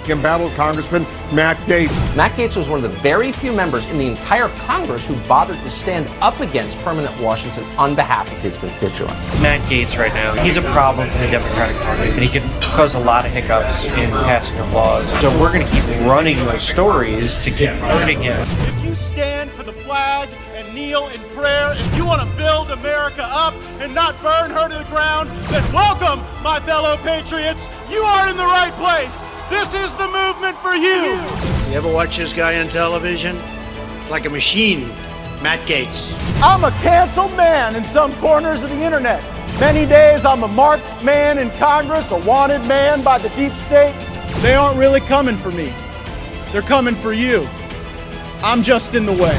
embattled Congressman Matt Gaetz. Matt Gaetz was one of the very few members in the entire Congress who bothered to stand up against permanent Washington on behalf of his constituents. Matt Gaetz right now, he's a problem for the Democratic Party, and he can cause a lot of hiccups in passing of laws. So we're going to keep running those stories to keep hurting him. If you stand for the flag and kneel in prayer, if you want to build America up and not burn her to the ground, then welcome, my fellow patriots. You are in the right place. This is the movement for you. You ever watch this guy on television? It's like a machine. Matt Gaetz. I'm a canceled man in some corners of the internet. Many days I'm a marked man in Congress, a wanted man by the deep state. They aren't really coming for me. They're coming for you. I'm just in the way.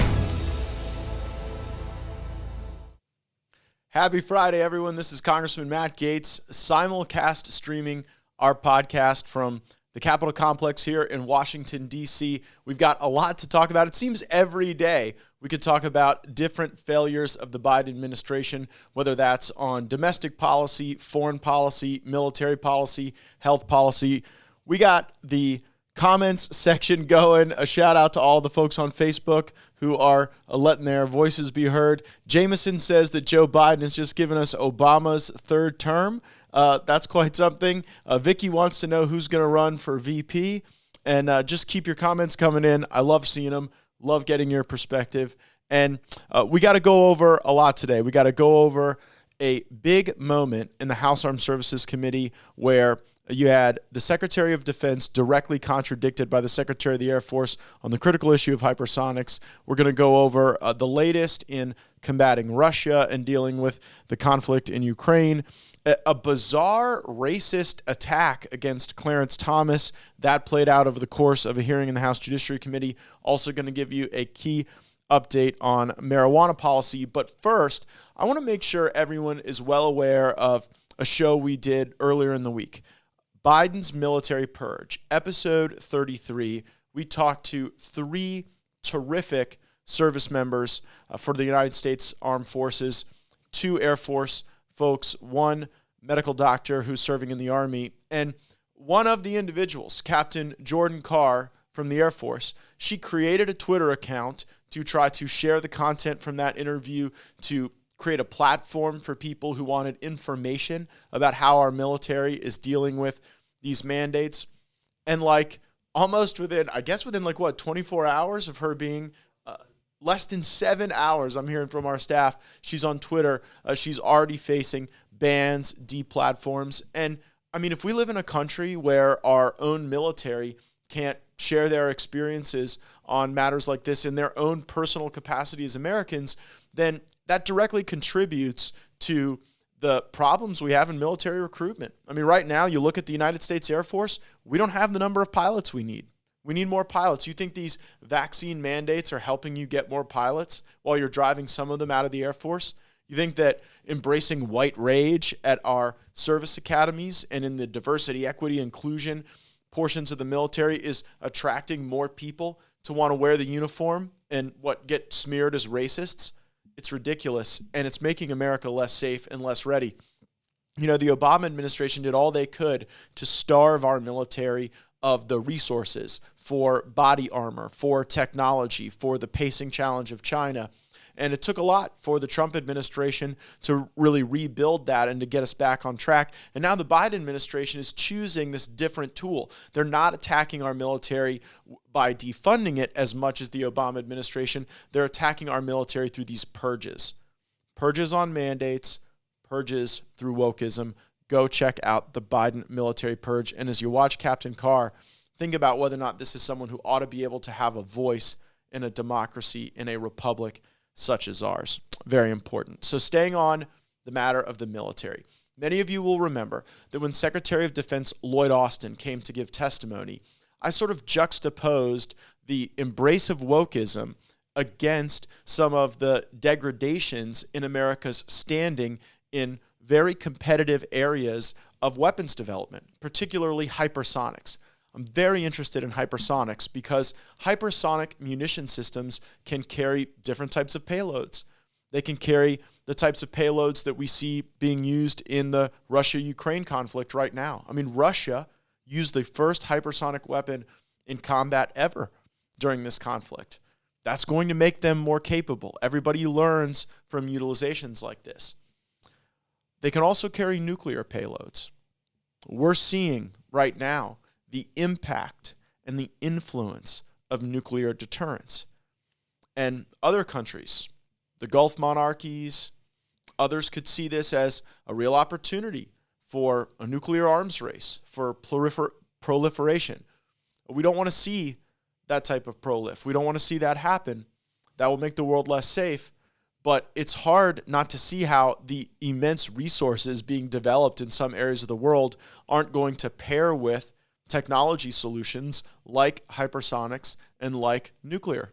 Happy Friday, everyone. This is Congressman Matt Gaetz, simulcast streaming our podcast from the Capitol Complex here in Washington, D.C. We've got a lot to talk about. It seems every day we could talk about different failures of the Biden administration, whether that's on domestic policy, foreign policy, military policy, health policy. We got the comments section going. A shout out to all the folks on Facebook who are letting their voices be heard. Jameson says that Joe Biden has just given us Obama's third term. That's quite something. Vicky wants to know who's going to run for VP. And just keep your comments coming in. I love seeing them. Love getting your perspective. And we got to go over a lot today. We got to go over a big moment in the House Armed Services Committee where you had the Secretary of Defense directly contradicted by the Secretary of the Air Force on the critical issue of hypersonics. We're going to go over the latest in combating Russia and dealing with the conflict in Ukraine. A bizarre racist attack against Clarence Thomas that played out over the course of a hearing in the House Judiciary Committee. Also going to give you a key update on marijuana policy. But first, I want to make sure everyone is well aware of a show we did earlier in the week. Biden's Military Purge, episode 33. We talked to three terrific service members for the United States Armed Forces, two Air Force folks, one medical doctor who's serving in the Army, and one of the individuals, Captain Jordan Carr from the Air Force. She created a Twitter account to try to share the content from that interview, to create a platform for people who wanted information about how our military is dealing with these mandates. And almost within 24 hours of her being less than 7 hours, I'm hearing from our staff, she's on Twitter. She's already facing bans, deplatforms. And I mean, if we live in a country where our own military can't share their experiences on matters like this in their own personal capacity as Americans, then that directly contributes to the problems we have in military recruitment. I mean, right now, you look at the United States Air Force, we don't have the number of pilots we need. We need more pilots. You think these vaccine mandates are helping you get more pilots while you're driving some of them out of the Air Force? You think that embracing white rage at our service academies and in the diversity, equity, inclusion portions of the military is attracting more people to want to wear the uniform and get smeared as racists? It's ridiculous, and it's making America less safe and less ready. You know, the Obama administration did all they could to starve our military of the resources for body armor, for technology, for the pacing challenge of China. And it took a lot for the Trump administration to really rebuild that and to get us back on track. And now the Biden administration is choosing this different tool. They're not attacking our military by defunding it as much as the Obama administration. They're attacking our military through these purges. Purges on mandates, purges through wokeism. Go check out the Biden military purge. And as you watch Captain Carr, think about whether or not this is someone who ought to be able to have a voice in a democracy, in a republic such as ours. Very important. So staying on the matter of the military. Many of you will remember that when Secretary of Defense Lloyd Austin came to give testimony, I sort of juxtaposed the embrace of wokeism against some of the degradations in America's standing in very competitive areas of weapons development, particularly hypersonics. I'm very interested in hypersonics because hypersonic munition systems can carry different types of payloads. They can carry the types of payloads that we see being used in the Russia-Ukraine conflict right now. I mean, Russia use the first hypersonic weapon in combat ever during this conflict. That's going to make them more capable. Everybody learns from utilizations like this. They can also carry nuclear payloads. We're seeing right now the impact and the influence of nuclear deterrence. And other countries, the Gulf monarchies, others could see this as a real opportunity for a nuclear arms race, for proliferation. We don't want to see that type of prolif. We don't want to see that happen. That will make the world less safe. But it's hard not to see how the immense resources being developed in some areas of the world aren't going to pair with technology solutions like hypersonics and like nuclear.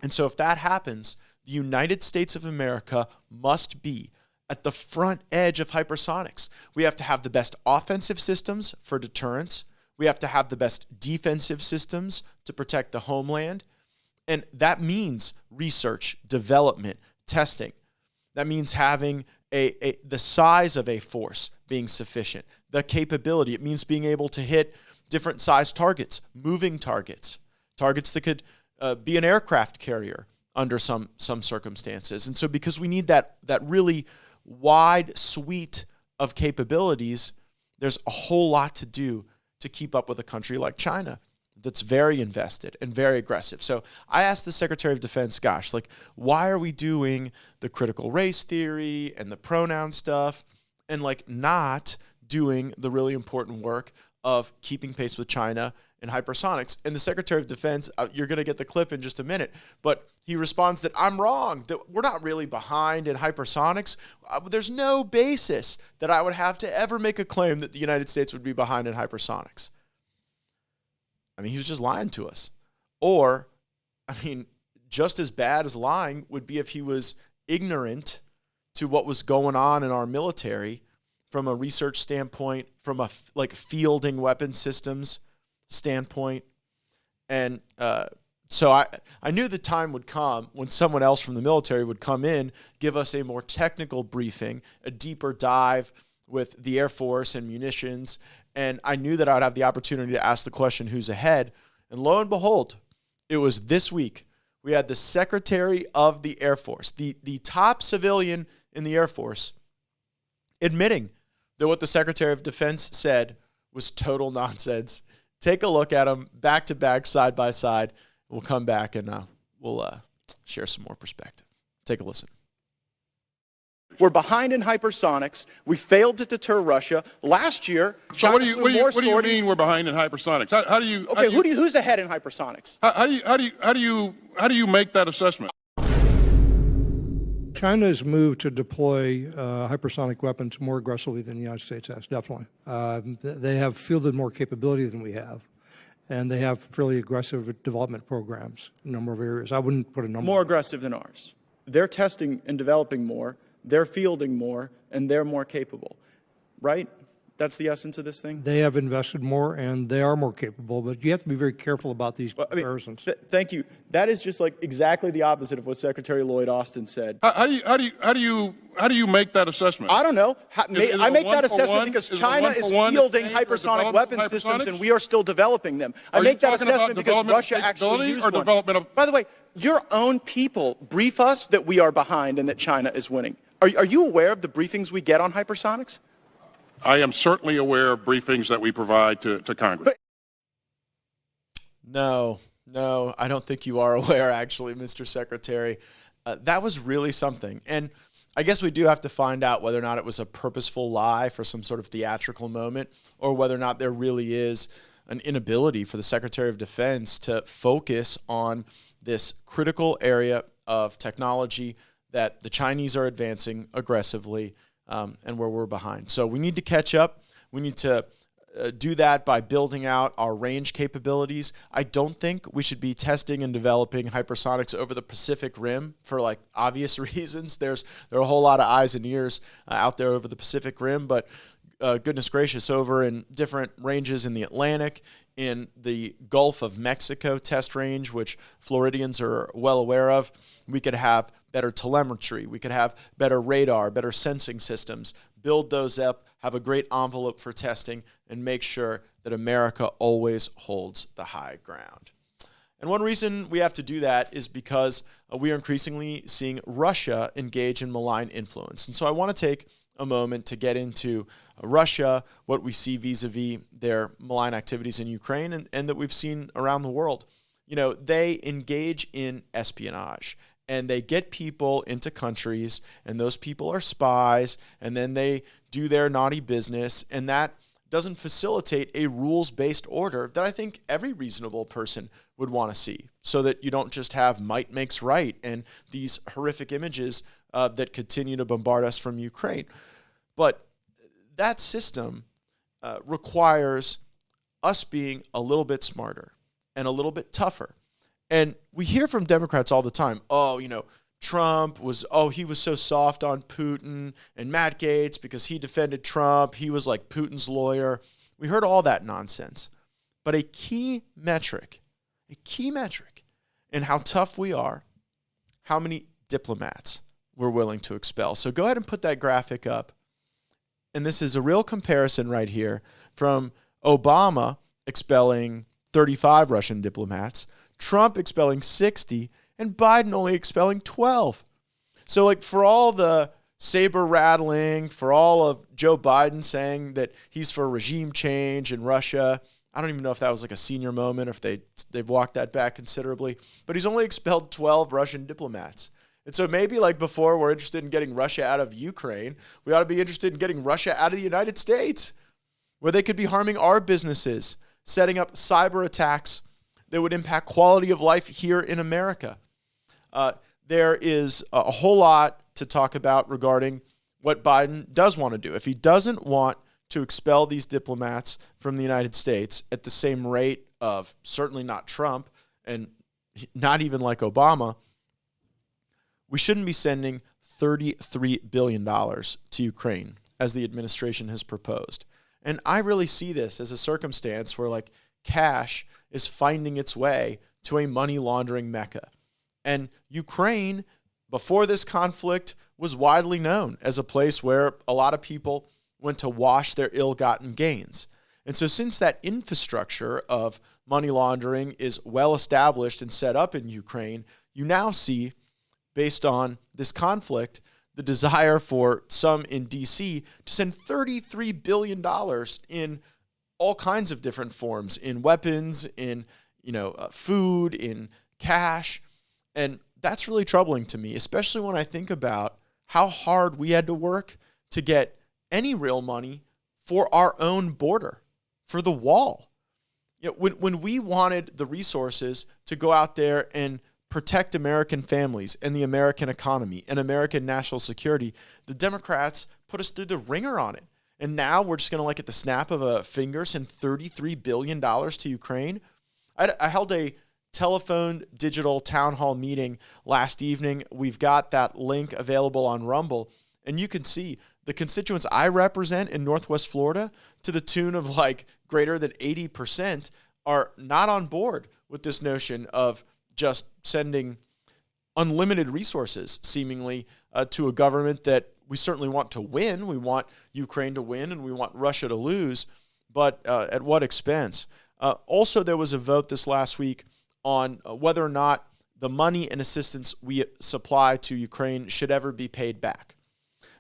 And so if that happens, the United States of America must be at the front edge of hypersonics. We have to have the best offensive systems for deterrence. We have to have the best defensive systems to protect the homeland. And that means research, development, testing. That means having the size of a force being sufficient, the capability. It means being able to hit different size targets, moving targets, targets that could be an aircraft carrier under some circumstances. And so because we need that really wide suite of capabilities, there's a whole lot to do to keep up with a country like China that's very invested and very aggressive. So I asked the Secretary of Defense, gosh, like, why are we doing the critical race theory and the pronoun stuff and like not doing the really important work of keeping pace with China and hypersonics? And the Secretary of Defense, you're going to get the clip in just a minute, but he responds that I'm wrong, that we're not really behind in hypersonics. There's no basis that I would have to ever make a claim that the United States would be behind in hypersonics. I mean, he was just lying to us. Or, I mean, just as bad as lying would be if he was ignorant to what was going on in our military from a research standpoint, from a fielding weapon systems standpoint. And so I knew the time would come when someone else from the military would come in, give us a more technical briefing, a deeper dive with the Air Force and munitions. And I knew that I would have the opportunity to ask the question, who's ahead? And lo and behold, it was this week. We had the Secretary of the Air Force, the top civilian in the Air Force, admitting that what the Secretary of Defense said was total nonsense. Take a look at them back to back, side by side. We'll come back and we'll share some more perspective. Take a listen. We're behind in hypersonics. We failed to deter Russia. Last year, so what do you mean we're behind in hypersonics? How do you? Okay, who's ahead in hypersonics? How do you make that assessment? China has moved to deploy hypersonic weapons more aggressively than the United States has, definitely. They have fielded more capability than we have, and they have fairly aggressive development programs in a number of areas. I wouldn't put a number. More aggressive than ours. They're testing and developing more. They're fielding more, and they're more capable, right? That's the essence of this thing? They have invested more, and they are more capable, but you have to be very careful about these comparisons. Thank you. That is just like exactly the opposite of what Secretary Lloyd Austin said. How do you make that assessment? I don't know. I make that assessment because China is fielding hypersonic weapon systems, and we are still developing them. I make that assessment because Russia actually used one. By the way, your own people brief us that we are behind and that China is winning. Are you aware of the briefings we get on hypersonics? I am certainly aware of briefings that we provide to Congress. No, I don't think you are aware, actually, Mr. Secretary. That was really something. And I guess we do have to find out whether or not it was a purposeful lie for some sort of theatrical moment, or whether or not there really is an inability for the Secretary of Defense to focus on this critical area of technology that the Chinese are advancing aggressively, and where we're behind. So we need to catch up. We need to do that by building out our range capabilities. I don't think we should be testing and developing hypersonics over the Pacific Rim for like obvious reasons. There are a whole lot of eyes and ears out there over the Pacific Rim, but goodness gracious, over in different ranges in the Atlantic, in the Gulf of Mexico test range, which Floridians are well aware of. We could have better telemetry. We could have better radar, better sensing systems, build those up, have a great envelope for testing, and make sure that America always holds the high ground. And one reason we have to do that is because we are increasingly seeing Russia engage in malign influence. And so I want to take a moment to get into Russia, what we see vis-a-vis their malign activities in Ukraine, and that we've seen around the world. You know, they engage in espionage, and they get people into countries, and those people are spies, and then they do their naughty business, and that doesn't facilitate a rules-based order that I think every reasonable person would want to see, so that you don't just have might makes right and these horrific images that continue to bombard us from Ukraine. But that system requires us being a little bit smarter and a little bit tougher. And we hear from Democrats all the time, oh, you know, Trump was, he was so soft on Putin, and Matt Gaetz, because he defended Trump, he was like Putin's lawyer. We heard all that nonsense. But a key metric in how tough we are, how many diplomats we're willing to expel. So go ahead and put that graphic up. And this is a real comparison right here from Obama expelling 35 Russian diplomats, Trump expelling 60, and Biden only expelling 12. So like for all the saber rattling, for all of Joe Biden saying that he's for regime change in Russia, I don't even know if that was like a senior moment or if they've walked that back considerably, but he's only expelled 12 Russian diplomats. And so maybe like before we're interested in getting Russia out of Ukraine, we ought to be interested in getting Russia out of the United States, where they could be harming our businesses, setting up cyber attacks that would impact quality of life here in America. There is a whole lot to talk about regarding what Biden does want to do. If he doesn't want to expel these diplomats from the United States at the same rate of certainly not Trump and not even like Obama, we shouldn't be sending $33 billion to Ukraine as the administration has proposed. And I really see this as a circumstance where like cash is finding its way to a money laundering mecca. And Ukraine, before this conflict, was widely known as a place where a lot of people went to wash their ill-gotten gains. And so since that infrastructure of money laundering is well established and set up in Ukraine, you now see, based on this conflict, the desire for some in D.C. to send $33 billion in all kinds of different forms, in weapons, in food, in cash. And that's really troubling to me, especially when I think about how hard we had to work to get any real money for our own border, for the wall. When we wanted the resources to go out there and protect American families and the American economy and American national security, the Democrats put us through the ringer on it. And now we're just going to, like at the snap of a finger, send $33 billion to Ukraine. I held a telephone digital town hall meeting last evening. We've got that link available on Rumble. And you can see the constituents I represent in Northwest Florida, to the tune of like greater than 80%, are not on board with this notion of just sending unlimited resources, seemingly, to a government that we certainly want to win. We want Ukraine to win and we want Russia to lose, but at what expense? Also, there was a vote this last week on whether or not the money and assistance we supply to Ukraine should ever be paid back.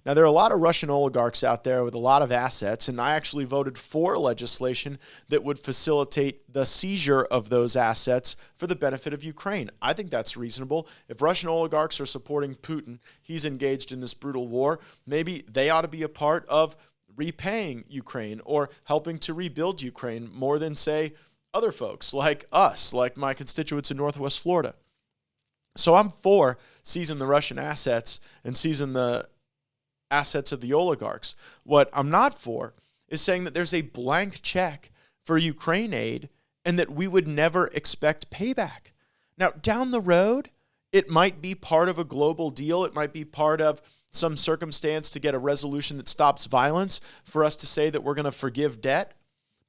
Now, there are a lot of Russian oligarchs out there with a lot of assets, and I actually voted for legislation that would facilitate the seizure of those assets for the benefit of Ukraine. I think that's reasonable. If Russian oligarchs are supporting Putin, he's engaged in this brutal war, maybe they ought to be a part of repaying Ukraine or helping to rebuild Ukraine more than, say, other folks like us, like my constituents in Northwest Florida. So I'm for seizing the Russian assets and seizing the assets of the oligarchs. What I'm not for is saying that there's a blank check for Ukraine aid and that we would never expect payback. Now, down the road, it might be part of a global deal. It might be part of some circumstance to get a resolution that stops violence for us to say that we're going to forgive debt.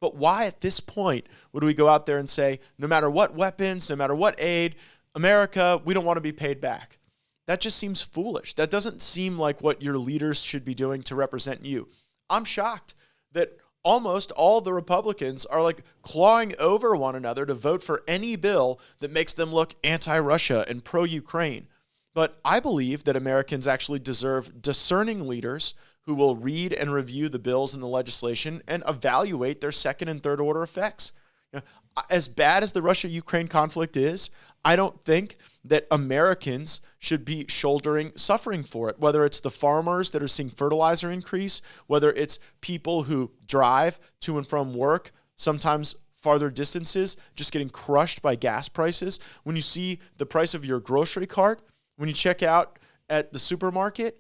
But why at this point would we go out there and say, no matter what weapons, no matter what aid, America, we don't want to be paid back? That just seems foolish. That doesn't seem like what your leaders should be doing to represent you. I'm shocked that almost all the Republicans are like clawing over one another to vote for any bill that makes them look anti-Russia and pro-Ukraine. But I believe that Americans actually deserve discerning leaders who will read and review the bills and the legislation and evaluate their second and third order effects. You know, as bad as the Russia-Ukraine conflict is, I don't think that Americans should be shouldering suffering for it, whether it's the farmers that are seeing fertilizer increase, whether it's people who drive to and from work, sometimes farther distances, just getting crushed by gas prices. When you see the price of your grocery cart, when you check out at the supermarket,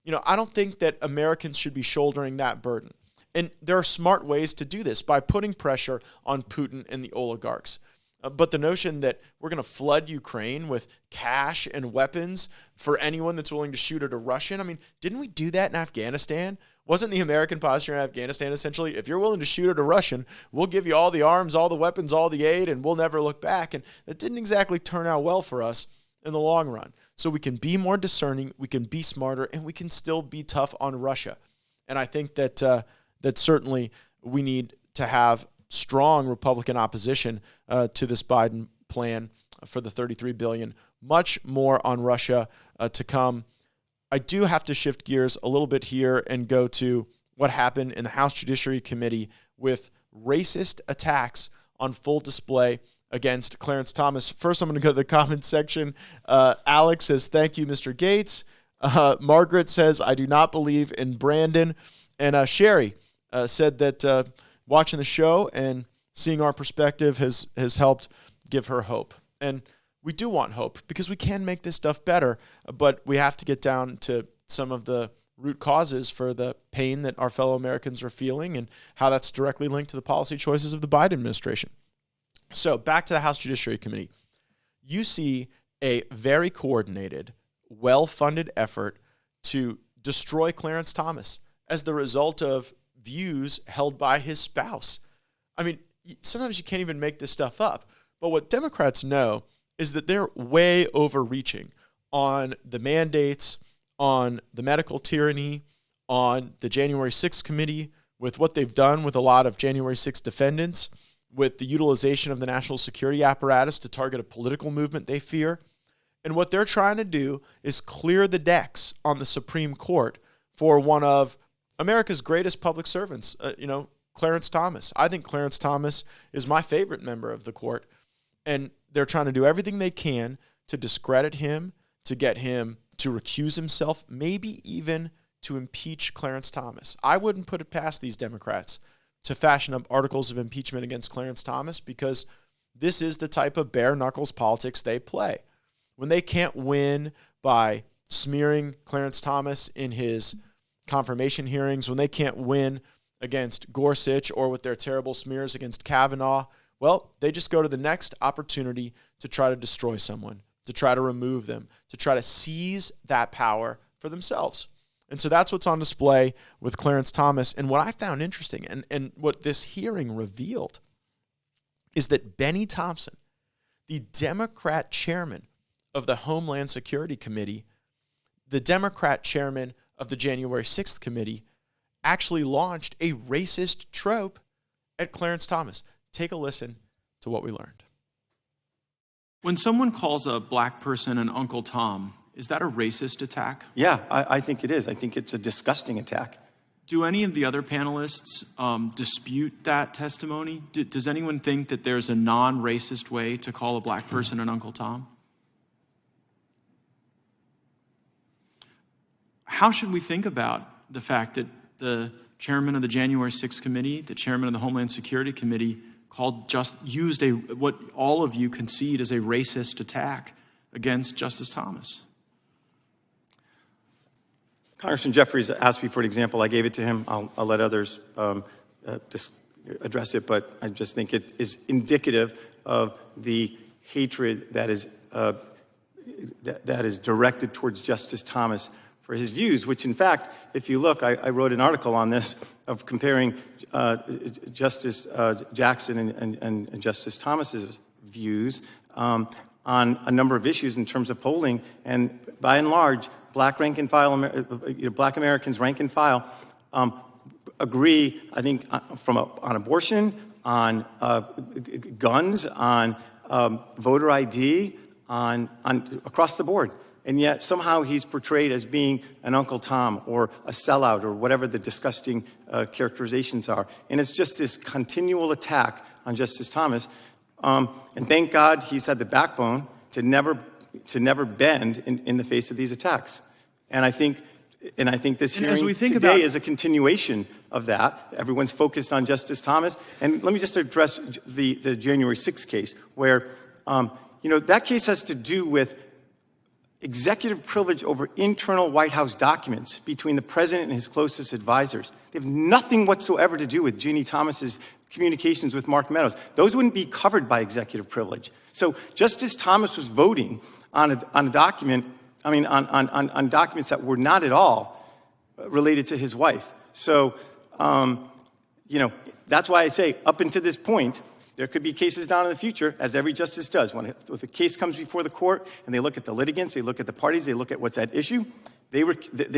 you know, I don't think that Americans should be shouldering that burden. And there are smart ways to do this by putting pressure on Putin and the oligarchs. But the notion that we're going to flood Ukraine with cash and weapons for anyone that's willing to shoot at a Russian, I mean, didn't we do that in Afghanistan? Wasn't the American posture in Afghanistan essentially, if you're willing to shoot at a Russian, we'll give you all the arms, all the weapons, all the aid, and we'll never look back? And that didn't exactly turn out well for us in the long run. So we can be more discerning, we can be smarter, and we can still be tough on Russia. And I think that that certainly we need to have strong Republican opposition to this Biden plan for the $33 billion. Much more on Russia to come. I do have to shift gears a little bit here and go to what happened in the House Judiciary Committee with racist attacks on full display against Clarence Thomas. First, I'm going to go to the comments section. Alex says, thank you, Mr. Gaetz. Margaret says, I do not believe in Brandon. And Sherry said that watching the show and seeing our perspective has helped give her hope. And we do want hope because we can make this stuff better, but we have to get down to some of the root causes for the pain that our fellow Americans are feeling and how that's directly linked to the policy choices of the Biden administration. So back to the House Judiciary Committee. You see a very coordinated, well-funded effort to destroy Clarence Thomas as the result of views held by his spouse. I mean, sometimes you can't even make this stuff up. But what Democrats know is that they're way overreaching on the mandates, on the medical tyranny, on the January 6th committee, with what they've done with a lot of January 6th defendants, with the utilization of the national security apparatus to target a political movement they fear. And what they're trying to do is clear the decks on the Supreme Court for one of America's greatest public servants, Clarence Thomas. I think Clarence Thomas is my favorite member of the court. And they're trying to do everything they can to discredit him, to get him to recuse himself, maybe even to impeach Clarence Thomas. I wouldn't put it past these Democrats to fashion up articles of impeachment against Clarence Thomas because this is the type of bare knuckles politics they play. When they can't win by smearing Clarence Thomas in his confirmation hearings, when they can't win against Gorsuch or with their terrible smears against Kavanaugh, well, they just go to the next opportunity to try to destroy someone, to try to remove them, to try to seize that power for themselves. And so that's what's on display with Clarence Thomas. And what I found interesting and what this hearing revealed is that Bennie Thompson, the Democrat chairman of the Homeland Security Committee, the Democrat chairman of the January 6th committee, actually launched a racist trope at Clarence Thomas. Take a listen to what we learned. When someone calls a black person an Uncle Tom, is that a racist attack? Yeah, I think it is. I think it's a disgusting attack. Do any of the other panelists dispute that testimony? Does anyone think that there's a non-racist way to call a black person an Uncle Tom? How should we think about the fact that the chairman of the January 6th committee, the chairman of the Homeland Security Committee, used what all of you concede is a racist attack against Justice Thomas? Congressman Jeffries asked me for an example. I gave it to him. I'll let others just address it, but I just think it is indicative of the hatred that is directed towards Justice Thomas for his views, which in fact, if you look, I wrote an article on this of comparing Justice Jackson and Justice Thomas's views on a number of issues in terms of polling, and by and large, black Americans rank and file agree, I think, on abortion, on guns, on voter ID, on across the board. And yet somehow he's portrayed as being an Uncle Tom or a sellout or whatever the disgusting characterizations are. And it's just this continual attack on Justice Thomas. And thank God he's had the backbone to never bend in the face of these attacks. And I think this hearing today is a continuation of that. Everyone's focused on Justice Thomas. And let me just address the January 6th case, where that case has to do with executive privilege over internal White House documents between the president and his closest advisors. They have nothing whatsoever to do with Ginny Thomas's communications with Mark Meadows. Those wouldn't be covered by executive privilege. So Justice Thomas was voting on a document, on documents that were not at all related to his wife. So, that's why I say up until this point, there could be cases down in the future, as every justice does. When the case comes before the court and they look at the litigants, they look at the parties, they look at what's at issue, they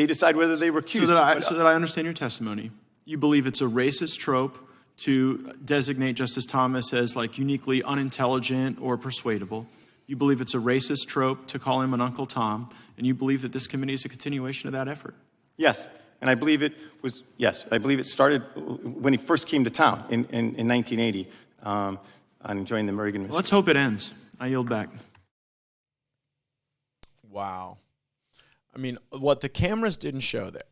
decide whether they recuse. So that I understand your testimony, you believe it's a racist trope to designate Justice Thomas as uniquely unintelligent or persuadable. You believe it's a racist trope to call him an Uncle Tom, and you believe that this committee is a continuation of that effort. Yes. And I believe it started when he first came to town in 1980. On joining the Reagan administration. Let's hope it ends. I yield back. Wow. What the cameras didn't show there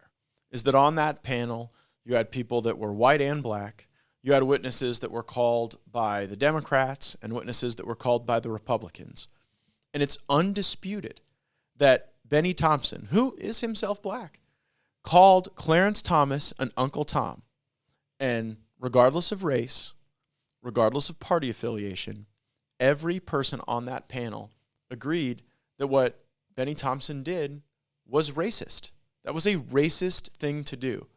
is that on that panel, you had people that were white and black. You had witnesses that were called by the Democrats and witnesses that were called by the Republicans. And it's undisputed that Bennie Thompson, who is himself black, called Clarence Thomas an Uncle Tom. And regardless of race, regardless of party affiliation, every person on that panel agreed that what Bennie Thompson did was racist. That was a racist thing to do.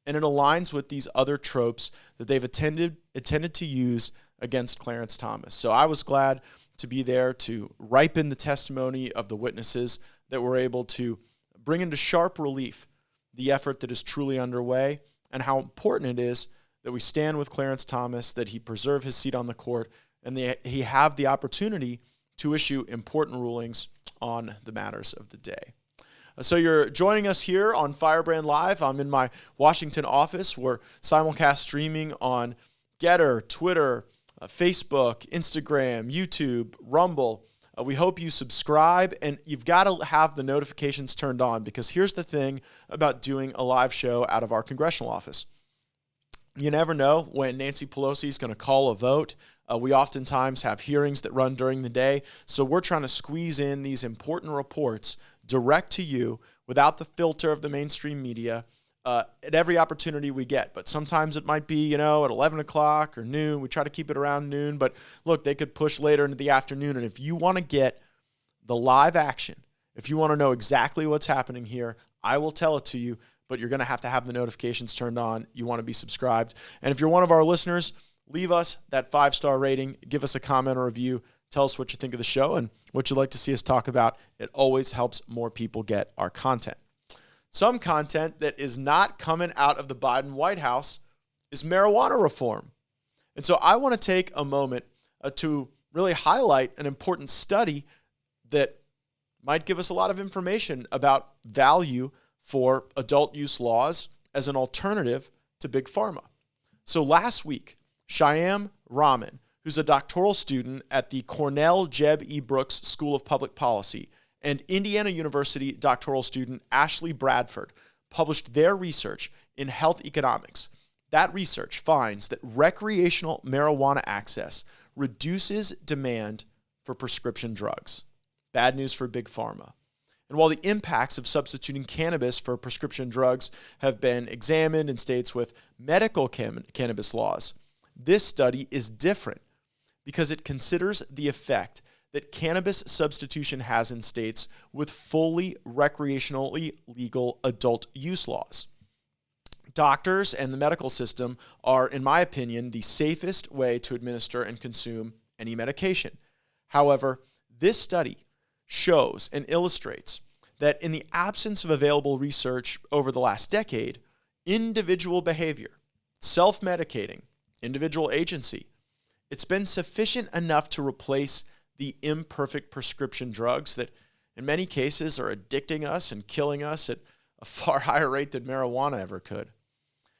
And it aligns with these other tropes that they've intended to use against Clarence Thomas. So I was glad to be there to ripen the testimony of the witnesses that were able to bring into sharp relief the effort that is truly underway and how important it is that we stand with Clarence Thomas, that he preserve his seat on the court, and he have the opportunity to issue important rulings on the matters of the day. So you're joining us here on Firebrand Live. I'm in my Washington office. We're simulcast streaming on Getter, Twitter, Facebook, Instagram, YouTube, Rumble. We hope you subscribe, and you've got to have the notifications turned on, because here's the thing about doing a live show out of our congressional office. You never know when Nancy Pelosi is going to call a vote. We oftentimes have hearings that run during the day, so we're trying to squeeze in these important reports direct to you without the filter of the mainstream media at every opportunity we get. But sometimes it might be, at 11 o'clock or noon. We try to keep it around noon, but look, they could push later into the afternoon. And if you want to get the live action, if you want to know exactly what's happening here, I will tell it to you. But you're going to have the notifications turned on. You want to be subscribed. And if you're one of our listeners, leave us that 5-star rating. Give us a comment or review. Tell us what you think of the show and what you'd like to see us talk about. It always helps more people get our content. Some content that is not coming out of the Biden White House is marijuana reform. And so I want to take a moment to really highlight an important study that might give us a lot of information about value for adult use laws as an alternative to Big Pharma. So last week, Shyam Raman, who's a doctoral student at the Cornell Jeb E. Brooks School of Public Policy, and Indiana University doctoral student Ashley Bradford published their research in Health Economics. That research finds that recreational marijuana access reduces demand for prescription drugs. Bad news for Big Pharma. And while the impacts of substituting cannabis for prescription drugs have been examined in states with medical cannabis laws, this study is different because it considers the effect that cannabis substitution has in states with fully recreationally legal adult use laws. Doctors and the medical system are, in my opinion, the safest way to administer and consume any medication. However, this study shows and illustrates that in the absence of available research over the last decade, individual behavior, self-medicating, individual agency, it's been sufficient enough to replace the imperfect prescription drugs that in many cases are addicting us and killing us at a far higher rate than marijuana ever could.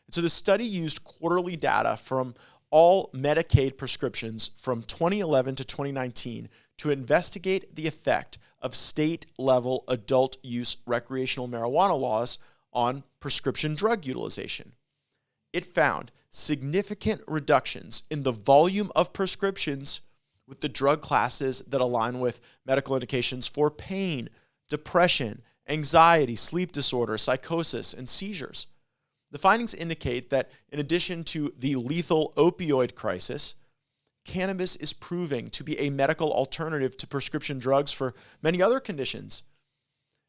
And so the study used quarterly data from all Medicaid prescriptions from 2011 to 2019 to investigate the effect of state-level adult use recreational marijuana laws on prescription drug utilization. It found significant reductions in the volume of prescriptions with the drug classes that align with medical indications for pain, depression, anxiety, sleep disorder, psychosis, and seizures. The findings indicate that in addition to the lethal opioid crisis, cannabis is proving to be a medical alternative to prescription drugs for many other conditions.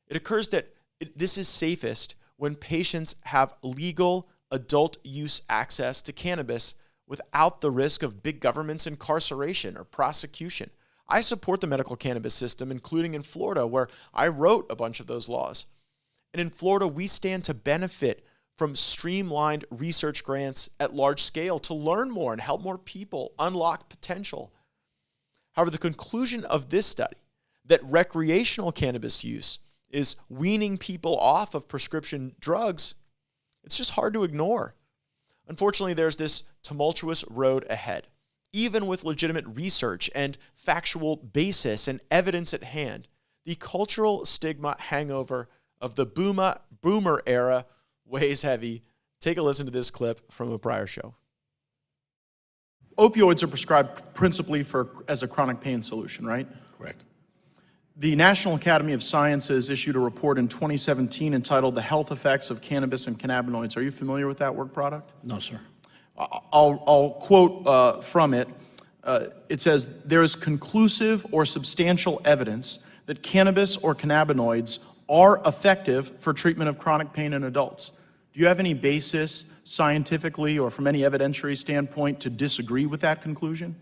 It occurs that this is safest when patients have legal adult use access to cannabis without the risk of big government's incarceration or prosecution. I support the medical cannabis system, including in Florida, where I wrote a bunch of those laws. And in Florida, we stand to benefit from streamlined research grants at large scale to learn more and help more people unlock potential. However, the conclusion of this study, that recreational cannabis use is weaning people off of prescription drugs, it's just hard to ignore. Unfortunately, there's this tumultuous road ahead. Even with legitimate research and factual basis and evidence at hand, the cultural stigma hangover of the boomer era weighs heavy. Take a listen to this clip from a prior show. Opioids are prescribed principally as a chronic pain solution, right? Correct. The National Academy of Sciences issued a report in 2017 entitled The Health Effects of Cannabis and Cannabinoids. Are you familiar with that work product? No, sir. I'll quote from it. It says, there is conclusive or substantial evidence that cannabis or cannabinoids are effective for treatment of chronic pain in adults. Do you have any basis scientifically or from any evidentiary standpoint to disagree with that conclusion?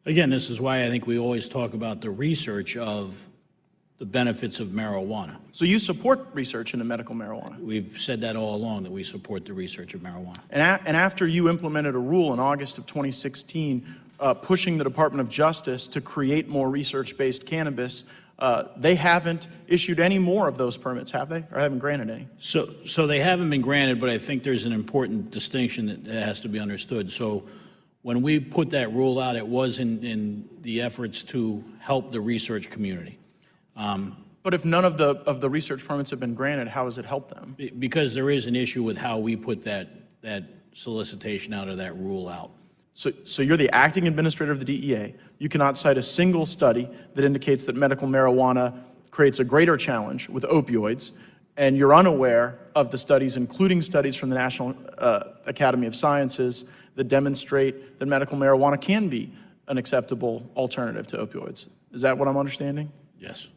Again, this is why I think we always talk about the research of the benefits of marijuana. So you support research into medical marijuana? We've said that all along, that we support the research of marijuana. And after you implemented a rule in August of 2016, pushing the Department of Justice to create more research-based cannabis, they haven't issued any more of those permits, have they? Or haven't granted any? So they haven't been granted, but I think there's an important distinction that has to be understood. So when we put that rule out, it was in the efforts to help the research community. But if none of the research permits have been granted, how has it helped them? Because there is an issue with how we put that solicitation out or that rule out. So you're the acting administrator of the DEA. You cannot cite a single study that indicates that medical marijuana creates a greater challenge with opioids, and you're unaware of the studies, including studies from the National Academy of Sciences, that demonstrate that medical marijuana can be an acceptable alternative to opioids. Is that what I'm understanding? Yes.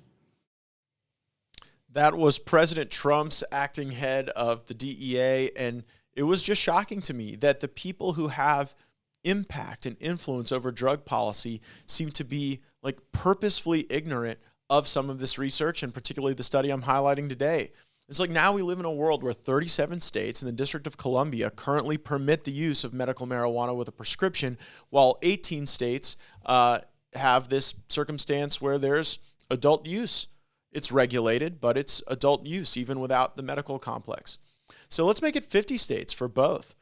That was President Trump's acting head of the DEA, and it was just shocking to me that the people who have impact and influence over drug policy seem to be like purposefully ignorant of some of this research, and particularly the study I'm highlighting today. It's like now we live in a world where 37 states and the District of Columbia currently permit the use of medical marijuana with a prescription, while 18 states have this circumstance where there's adult use. It's regulated, but it's adult use even without the medical complex. So let's make it 50 states for both.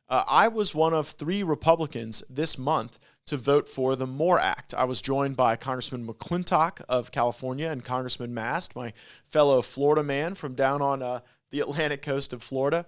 I was one of 3 Republicans this month to vote for the MORE Act. I was joined by Congressman McClintock of California and Congressman Mast, my fellow Florida man from down on the Atlantic coast of Florida.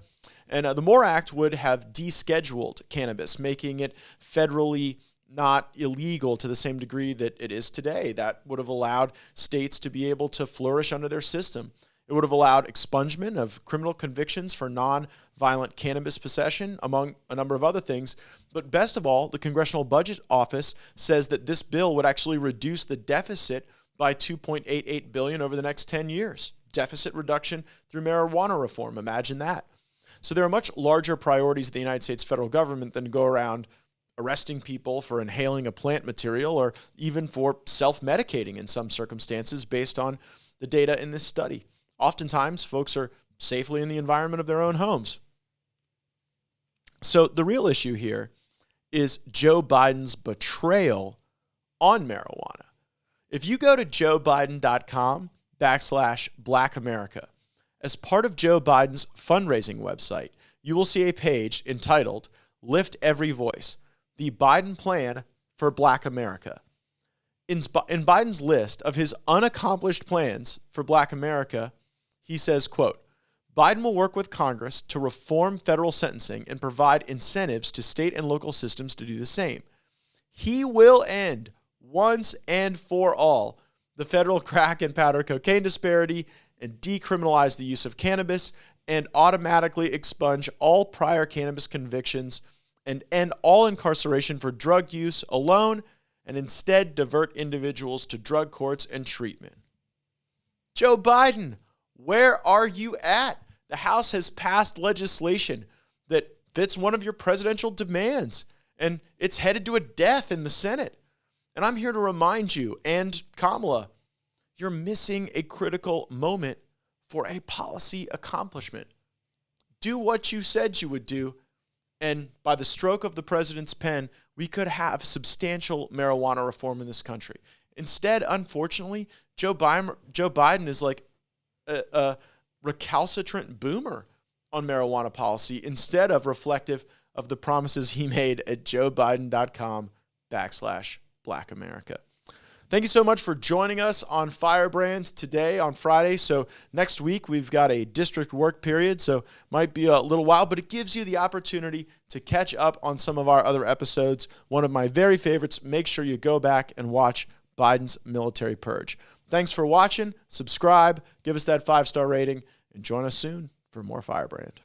And the MORE Act would have descheduled cannabis, making it federally not illegal to the same degree that it is today. That would have allowed states to be able to flourish under their system. It would have allowed expungement of criminal convictions for non-violent cannabis possession, among a number of other things. But best of all, the Congressional Budget Office says that this bill would actually reduce the deficit by $2.88 billion over the next 10 years. Deficit reduction through marijuana reform. Imagine that. So there are much larger priorities of the United States federal government than to go around arresting people for inhaling a plant material or even for self-medicating in some circumstances based on the data in this study. Oftentimes, folks are safely in the environment of their own homes. So the real issue here is Joe Biden's betrayal on marijuana. If you go to joebiden.com/Black America, as part of Joe Biden's fundraising website, you will see a page entitled Lift Every Voice, the Biden Plan for Black America. In Biden's list of his unaccomplished plans for Black America, he says, quote, Biden will work with Congress to reform federal sentencing and provide incentives to state and local systems to do the same. He will end once and for all the federal crack and powder cocaine disparity and decriminalize the use of cannabis and automatically expunge all prior cannabis convictions and end all incarceration for drug use alone and instead divert individuals to drug courts and treatment. Joe Biden, where are you at? The House has passed legislation that fits one of your presidential demands, and it's headed to a death in the Senate. And I'm here to remind you and Kamala, you're missing a critical moment for a policy accomplishment. Do what you said you would do, and by the stroke of the president's pen, we could have substantial marijuana reform in this country. Instead, unfortunately, Joe Biden is like a recalcitrant boomer on marijuana policy instead of reflective of the promises he made at joebiden.com/Black America. Thank you so much for joining us on Firebrand today on Friday. So next week, we've got a district work period, so might be a little while, but it gives you the opportunity to catch up on some of our other episodes. One of my very favorites, make sure you go back and watch Biden's Military Purge. Thanks for watching. Subscribe, give us that 5-star rating, and join us soon for more Firebrand.